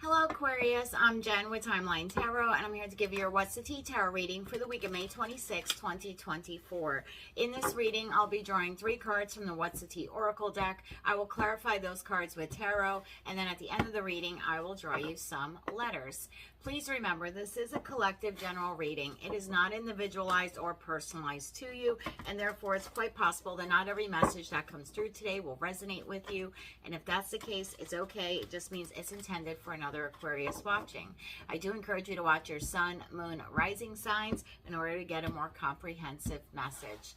Hello Aquarius, I'm Jen with Timeline Tarot, and I'm here to give you your What's the Tea Tarot reading for the week of May 26, 2024. In this reading, I'll be drawing 3 cards from the What's the Tea Oracle deck. I will clarify those cards with tarot, and then at the end of the reading, I will draw you some letters. Please remember, this is a collective general reading. It is not individualized or personalized to you, and therefore it's quite possible that not every message that comes through today will resonate with you. And if that's the case, it's okay. It just means it's intended for another Aquarius watching. I do encourage you to watch your sun, moon, rising signs in order to get a more comprehensive message.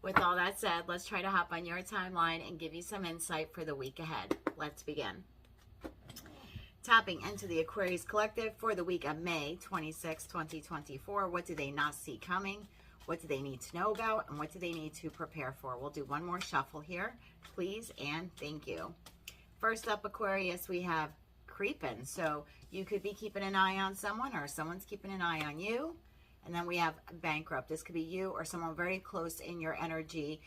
With all that said, let's try to hop on your timeline and give you some insight for the week ahead. Let's begin. Tapping into the Aquarius Collective for the week of May 26, 2024. What do they not see coming? What do they need to know about? And what do they need to prepare for? We'll do one more shuffle here, please, and thank you. First up, Aquarius, we have creeping. So you could be keeping an eye on someone, or someone's keeping an eye on you. And then we have bankrupt. This could be you or someone very close in your energy,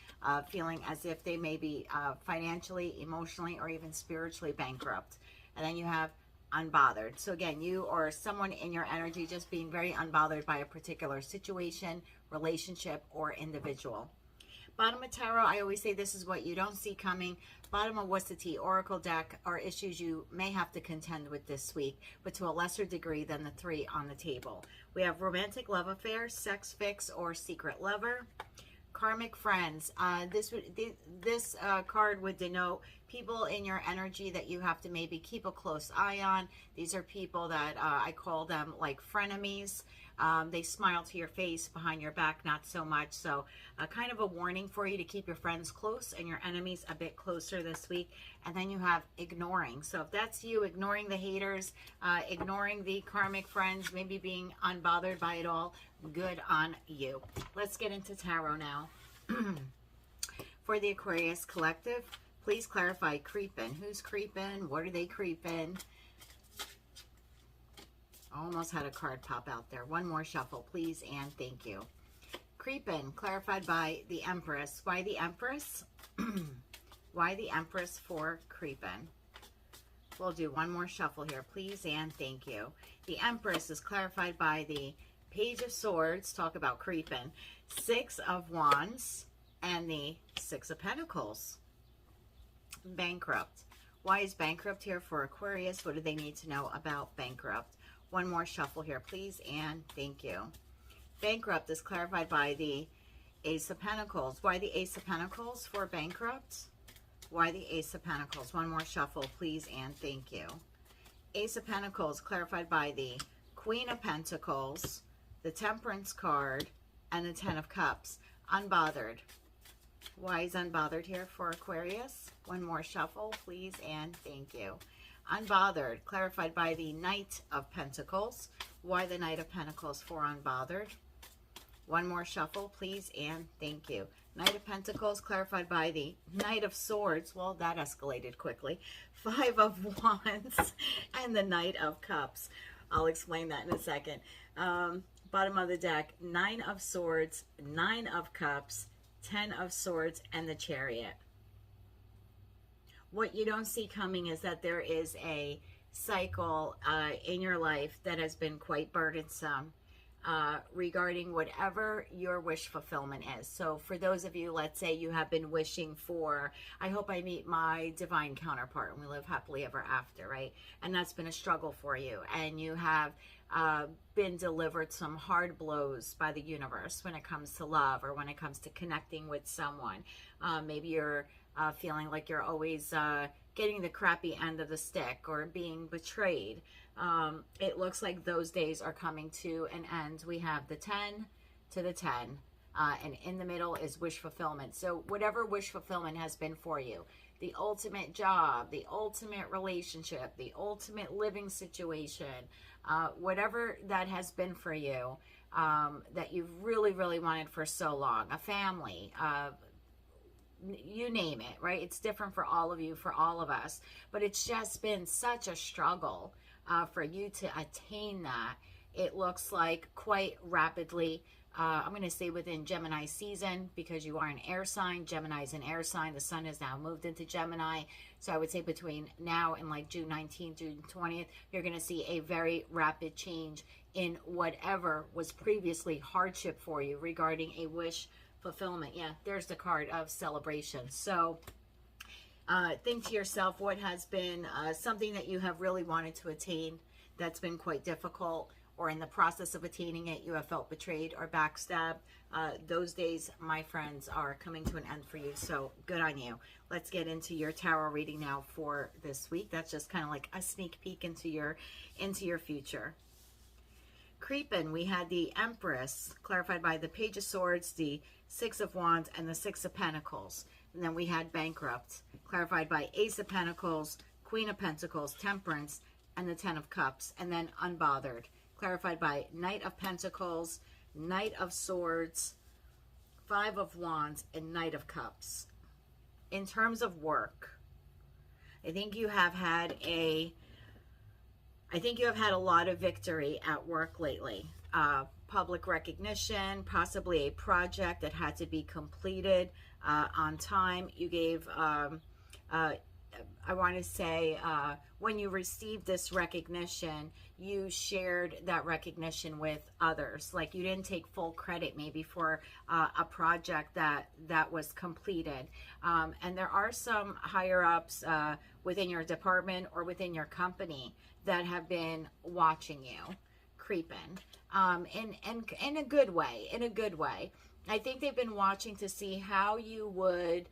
feeling as if they may be financially, emotionally, or even spiritually bankrupt. And then you have unbothered. So again, you or someone in your energy just being very unbothered by a particular situation, relationship, or individual. Bottom of tarot, I always say this is what you don't see coming. Bottom of What's the Tea Oracle deck are issues you may have to contend with this week, but to a lesser degree than the 3 on the table. We have romantic love affair, sex fix, or secret lover. Karmic friends. This card would denote people in your energy that you have to maybe keep a close eye on. These are people that I call them like frenemies. They smile to your face, behind your back not so much. So kind of a warning for you to keep your friends close and your enemies a bit closer this week. And then you have ignoring. So if that's you, ignoring the haters, ignoring the karmic friends, maybe being unbothered by it all, good on you. Let's get into tarot now. For the Aquarius Collective, please clarify creeping. Who's creeping? What are they creeping? Almost had a card pop out there. One more shuffle, please, and thank you. Creeping, clarified by the Empress. Why the Empress? Why the Empress for creeping? We'll do one more shuffle here, please, and thank you. The Empress is clarified by the Page of Swords, talk about creeping, 6 of Wands, and the 6 of Pentacles. Bankrupt. Why is bankrupt here for Aquarius? What do they need to know about bankrupt? One more shuffle here, please, and thank you. Bankrupt is clarified by the Ace of Pentacles. Why the Ace of Pentacles for bankrupt? Why the Ace of Pentacles? One more shuffle, please, and thank you. Ace of Pentacles clarified by the Queen of Pentacles, the Temperance card, and the 10 of Cups. Unbothered. Why is unbothered here for Aquarius? One more shuffle, please, and thank you. Unbothered, clarified by the Knight of Pentacles. Why the Knight of Pentacles for unbothered? One more shuffle, please, and thank you. Knight of Pentacles, clarified by the Knight of Swords. Well, that escalated quickly. 5 of Wands, and the Knight of Cups. I'll explain that in a second. Bottom of the deck, 9 of Swords, 9 of Cups, 10 of Swords, and the Chariot. What you don't see coming is that there is a cycle in your life that has been quite burdensome regarding whatever your wish fulfillment is. So for those of you, let's say you have been wishing for, I hope I meet my divine counterpart and we live happily ever after, right? And that's been a struggle for you. And you have been delivered some hard blows by the universe when it comes to love or when it comes to connecting with someone. Maybe you're feeling like you're always getting the crappy end of the stick or being betrayed. It looks like those days are coming to an end. We have the 10 to the 10, and in the middle is wish fulfillment. So whatever wish fulfillment has been for you, the ultimate job, the ultimate relationship, the ultimate living situation, whatever that has been for you, that you've really, really wanted for so long, a family, you name it, right? It's different for all of you, for all of us, but it's just been such a struggle for you to attain that. It looks like quite rapidly I'm going to say within Gemini season, because you are an air sign. Gemini is an air sign. The sun has now moved into Gemini. So I would say between now and like June 19th, June 20th, you're going to see a very rapid change in whatever was previously hardship for you regarding a wish fulfillment. Yeah, there's the card of celebration. So think to yourself, what has been something that you have really wanted to attain that's been quite difficult, or in the process of attaining it, you have felt betrayed or backstabbed. Those days, my friends, are coming to an end for you. So good on you. Let's get into your tarot reading now for this week. That's just kind of like a sneak peek into your future. Creeping, we had the Empress, clarified by the Page of Swords, the Six of Wands, and the Six of Pentacles. And then we had Bankrupt, clarified by Ace of Pentacles, Queen of Pentacles, Temperance, and the Ten of Cups. And then Unbothered, clarified by Knight of Pentacles, Knight of Swords, Five of Wands, and Knight of Cups. In terms of work, I think you have had a lot of victory at work lately. Public recognition, possibly a project that had to be completed on time. You gave, I want to say, when you received this recognition, you shared that recognition with others. Like, you didn't take full credit maybe for a project that was completed. And there are some higher ups within your department or within your company that have been watching you, creeping, in a good way. I think they've been watching to see how you would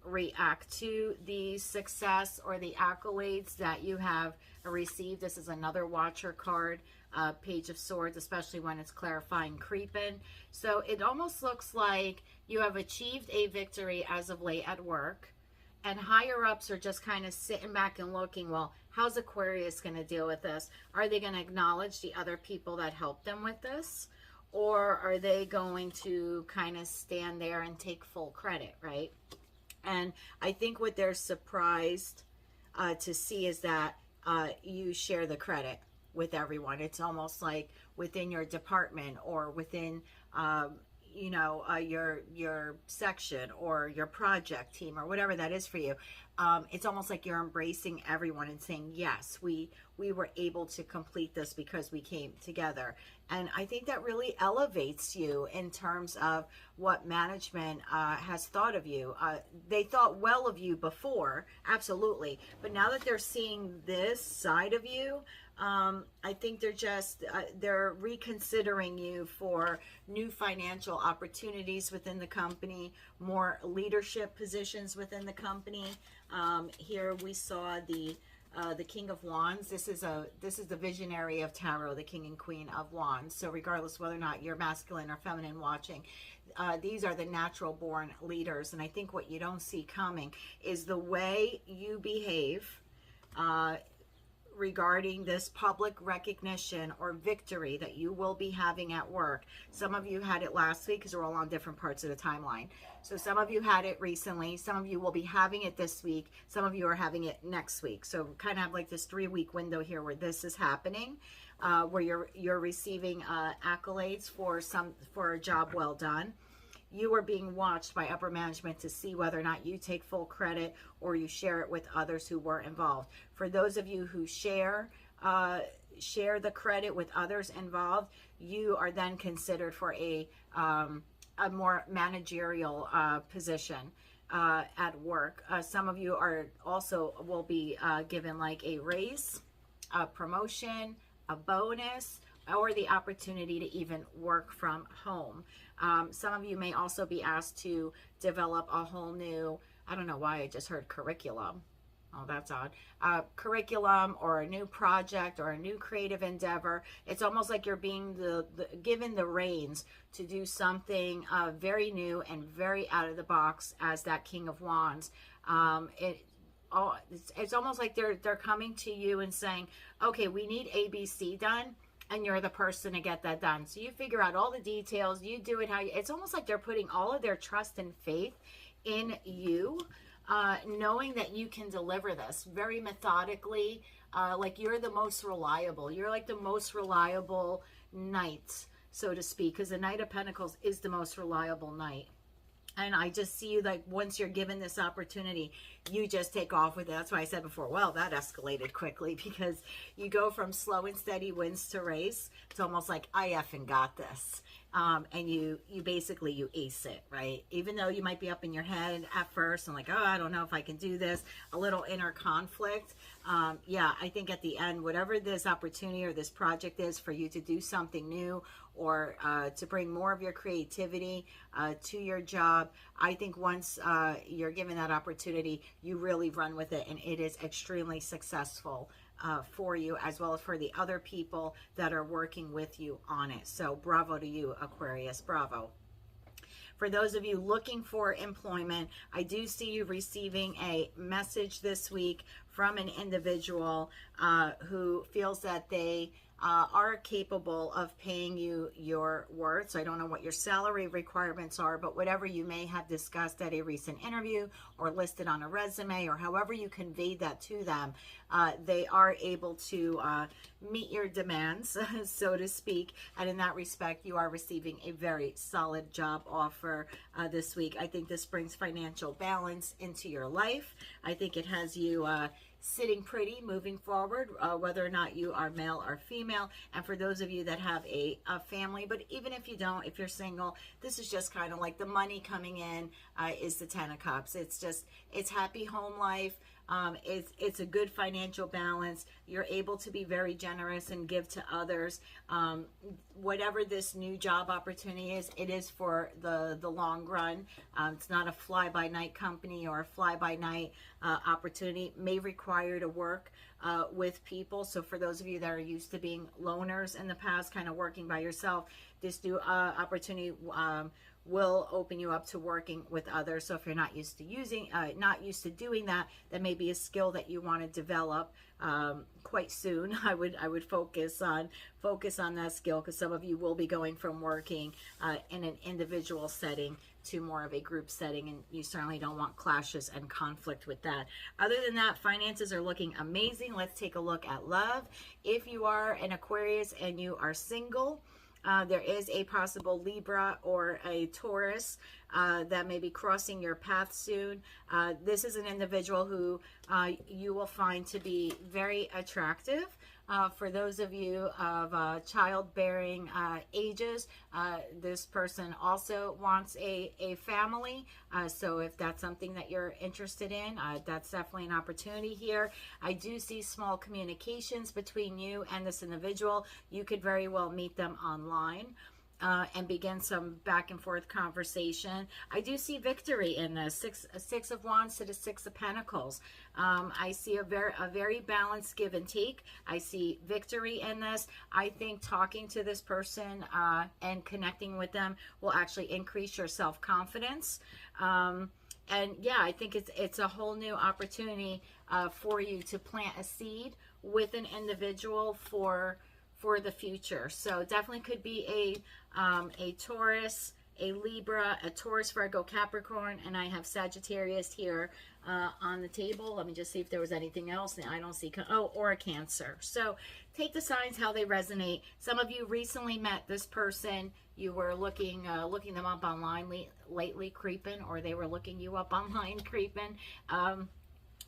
react to the success or the accolades that you have received. This is another Watcher card, Page of Swords, especially when it's clarifying creeping. So it almost looks like you have achieved a victory as of late at work, and higher ups are just kind of sitting back and looking, well, how's Aquarius going to deal with this? Are they going to acknowledge the other people that helped them with this? Or are they going to kind of stand there and take full credit, right? And I think what they're surprised to see is that you share the credit with everyone. It's almost like within your department or within your section or your project team or whatever that is for you. It's almost like you're embracing everyone and saying, yes, we were able to complete this because we came together. And I think that really elevates you in terms of what management has thought of you. They thought well of you before, absolutely. But now that they're seeing this side of you, I think they're reconsidering you for new financial opportunities within the company, more leadership positions within the company. Here we saw the King of Wands. This is the visionary of tarot, the King and Queen of Wands. So regardless whether or not you're masculine or feminine watching, these are the natural born leaders. And I think what you don't see coming is the way you behave regarding this public recognition or victory that you will be having at work. Some of you had it last week because we're all on different parts of the timeline. So some of you had it recently. Some of you will be having it this week. Some of you are having it next week. So kind of have like this 3-week window here where this is happening, where you're receiving accolades for a job well done. You are being watched by upper management to see whether or not you take full credit or you share it with others who were involved. For those of you who share the credit with others involved, you are then considered for a more managerial position at work. Some of you will be given like a raise, a promotion, a bonus, or the opportunity to even work from home. Some of you may also be asked to develop a whole new, I don't know why I just heard curriculum. Oh, that's odd. Curriculum or a new project or a new creative endeavor. It's almost like you're being given the reins to do something very new and very out of the box as that King of Wands. It's almost like they're coming to you and saying, okay, we need ABC done. And you're the person to get that done. So you figure out all the details. You do it it's almost like they're putting all of their trust and faith in you, knowing that you can deliver this very methodically. Like you're the most reliable. You're like the most reliable knight so to speak, because the Knight of Pentacles is the most reliable knight. And I just see you, like, once you're given this opportunity, you just take off with it. That's why I said before, well, that escalated quickly, because you go from slow and steady wins to race. It's almost like, I effing got this. And you basically, you ace it, right? Even though you might be up in your head at first and like, oh, I don't know if I can do this, a little inner conflict. Yeah, I think at the end, whatever this opportunity or this project is for you to do something new, or to bring more of your creativity to your job, I think once you're given that opportunity, you really run with it, and it is extremely successful for you, as well as for the other people that are working with you on it. So bravo to you, Aquarius, bravo. For those of you looking for employment, I do see you receiving a message this week from an individual who feels that they are capable of paying you your worth. So I don't know what your salary requirements are, but whatever you may have discussed at a recent interview or listed on a resume, or however you conveyed that to them, they are able to meet your demands, so to speak. And in that respect, you are receiving a very solid job offer this week. I think this brings financial balance into your life. I think it has you sitting pretty moving forward, whether or not you are male or female. And for those of you that have a family, but even if you don't, if you're single, this is just kind of like the money coming in is the Ten of Cups. It's happy home life. It's a good financial balance. You're able to be very generous and give to others. Whatever this new job opportunity is, it is for the long run. It's not a fly-by-night company or a fly-by-night opportunity. May require to work with people. So for those of you that are used to being loners in the past, kind of working by yourself, this new opportunity will open you up to working with others. So if you're not used to doing that, that may be a skill that you want to develop quite soon. I would focus on that skill, because some of you will be going from working in an individual setting to more of a group setting, and you certainly don't want clashes and conflict with that. Other than that, finances are looking amazing. Let's take a look at love. If you are an Aquarius and you are single, there is a possible Libra or a Taurus that may be crossing your path soon. This is an individual who you will find to be very attractive. For those of you of childbearing ages, this person also wants a family. So if that's something that you're interested in, that's definitely an opportunity here. I do see small communications between you and this individual. You could very well meet them online and begin some back and forth conversation. I do see victory in this. Six of Wands to the Six of Pentacles. I see a very balanced give and take. I see victory in this. I think talking to this person and connecting with them will actually increase your self-confidence. And yeah, I think it's a whole new opportunity for you to plant a seed with an individual for the future. So definitely could be a Taurus, a Libra, a Taurus, Virgo, Capricorn, and I have Sagittarius here on the table. Let me just see if there was anything else. I don't see, or a Cancer. So take the signs how they resonate. Some of you recently met this person. You were looking them up online lately, creeping, or they were looking you up online, creeping.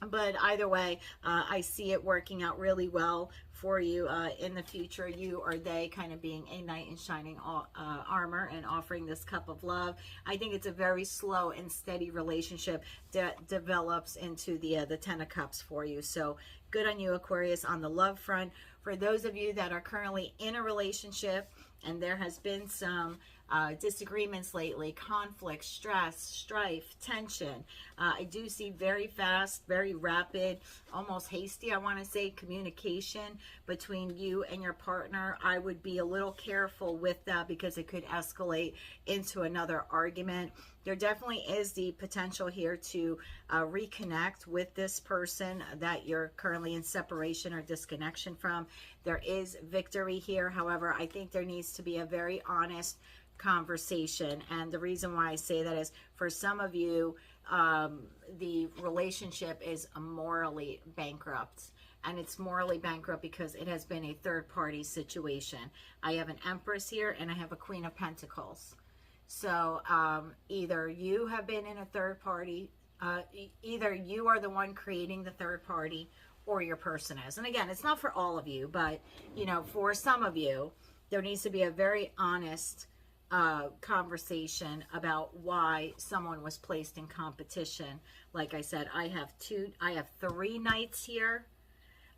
But either way, I see it working out really well for you in the future. You or they kind of being a knight in shining armor and offering this cup of love. I think it's a very slow and steady relationship that develops into the Ten of Cups for you. So good on you, Aquarius, on the love front. For those of you that are currently in a relationship and there has been some disagreements lately, conflict, stress, strife, tension. I do see very fast, very rapid, almost hasty, I want to say, communication between you and your partner. I would be a little careful with that because it could escalate into another argument. There definitely is the potential here to reconnect with this person that you're currently in separation or disconnection from. There is victory here. However, I think there needs to be a very honest conversation. And the reason why I say that is, for some of you, the relationship is morally bankrupt. and it's morally bankrupt because it has been a third-party situation. I have an Empress here, and I have a Queen of Pentacles. So either you have been in a third party, either you are the one creating the third party, or your person is. And again, it's not for all of you, but you know, for some of you, there needs to be a very honest conversation about why someone was placed in competition. Like I said, I have 3 Knights here,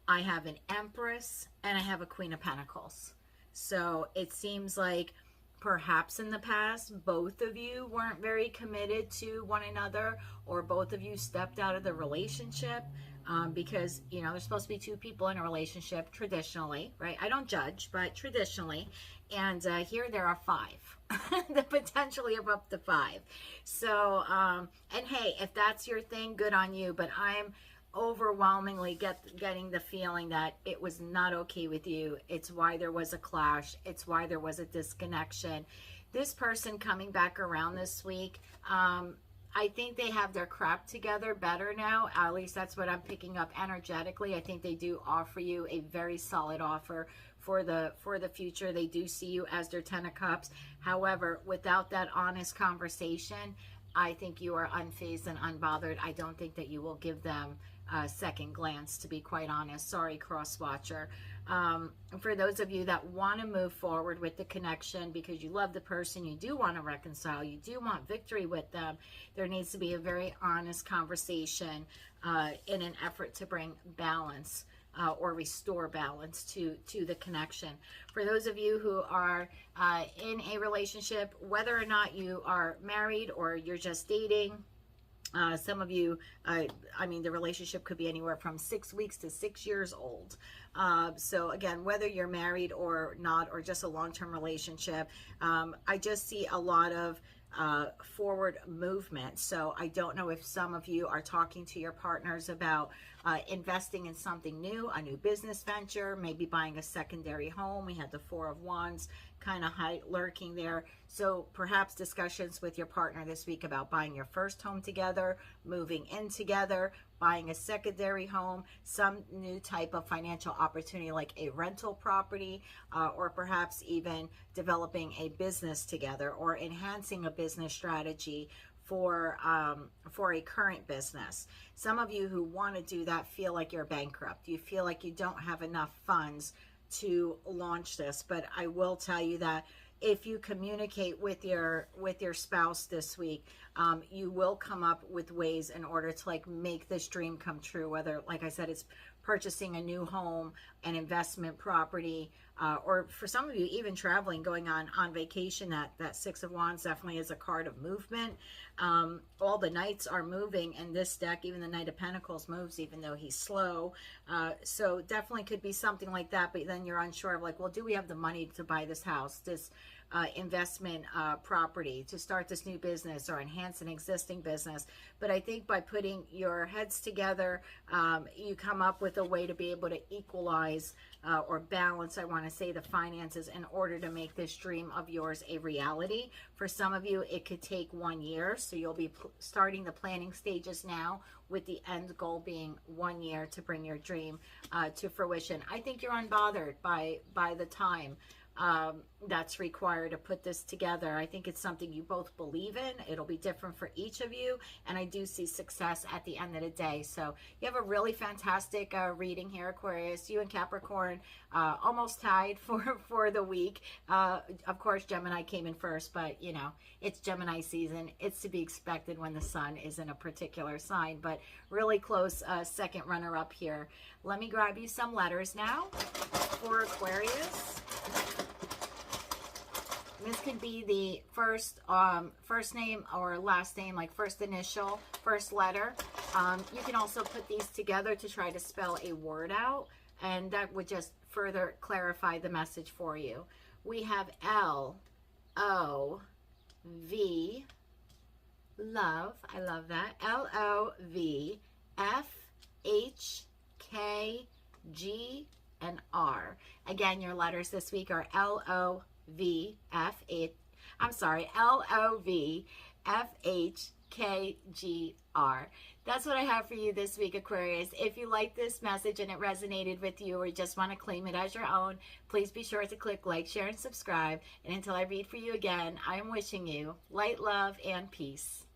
I have an Empress, and I have a Queen of Pentacles. So it seems like perhaps in the past both of you weren't very committed to one another, or both of you stepped out of the relationship, because you know there's supposed to be 2 people in a relationship traditionally, right? I don't judge, but traditionally. And here there are 5. The potentially of up to 5. So and hey, if that's your thing, good on you, but I'm overwhelmingly getting the feeling that it was not okay with you. It's why there was a clash. It's why there was a disconnection. This person coming back around this week, I think they have their crap together better now. At least that's what I'm picking up energetically. I think they do offer you a very solid offer for the future. They do see you as their 10 of Cups. However, without that honest conversation, I think you are unfazed and unbothered. I don't think that you will give them a second glance, to be quite honest. Sorry, cross watcher. For those of you that want to move forward with the connection because you love the person, you do want to reconcile, you do want victory with them, there needs to be a very honest conversation in an effort to bring balance or restore balance to the connection. For those of you who are in a relationship, whether or not you are married or you're just dating, some of you, I mean, the relationship could be anywhere from 6 weeks to 6 years old. So again, whether you're married or not, or just a long-term relationship, I just see a lot of forward movement. So I don't know if some of you are talking to your partners about investing in something new, a new business venture, maybe buying a secondary home. We had the 4 of Wands kind of lurking there. So perhaps discussions with your partner this week about buying your first home together, moving in together, buying a secondary home, some new type of financial opportunity like a rental property, or perhaps even developing a business together or enhancing a business strategy for a current business. Some of you who want to do that feel like you're bankrupt. You feel like you don't have enough funds to launch this. But I will tell you that if you communicate with your spouse this week, you will come up with ways in order to like make this dream come true. Whether, like I said, it's purchasing a new home, an investment property, or for some of you, even traveling, going on vacation. That 6 of Wands definitely is a card of movement. All the Knights are moving in this deck. Even the Knight of Pentacles moves, even though he's slow. So definitely could be something like that. But then you're unsure of like, well, do we have the money to buy this house, this investment property, to start this new business or enhance an existing business? But I think by putting your heads together, you come up with a way to be able to equalize or balance, I want to say, the finances in order to make this dream of yours a reality. For some of you, it could take 1 year. So you'll be starting the planning stages now, with the end goal being 1 year to bring your dream to fruition. I think you're unbothered by the time that's required to put this together. I think it's something you both believe in. It'll be different for each of you, and I do see success at the end of the day. So you have a really fantastic reading here, Aquarius. You and Capricorn almost tied for the week. Of course, Gemini came in first, but you know, it's Gemini season. It's to be expected when the sun is in a particular sign, but really close second runner-up here. Let me grab you some letters now for Aquarius. This could be the first name or last name, like first initial, first letter. You can also put these together to try to spell a word out, and that would just further clarify the message for you. We have L-O-V, love, I love that, L-O-V-F-H-K-G and R. Again, your letters this week are L-O-V-F-H-K-G-R. That's what I have for you this week, Aquarius. If you like this message and it resonated with you, or you just want to claim it as your own, please be sure to click like, share, and subscribe. And until I read for you again, I am wishing you light, love, and peace.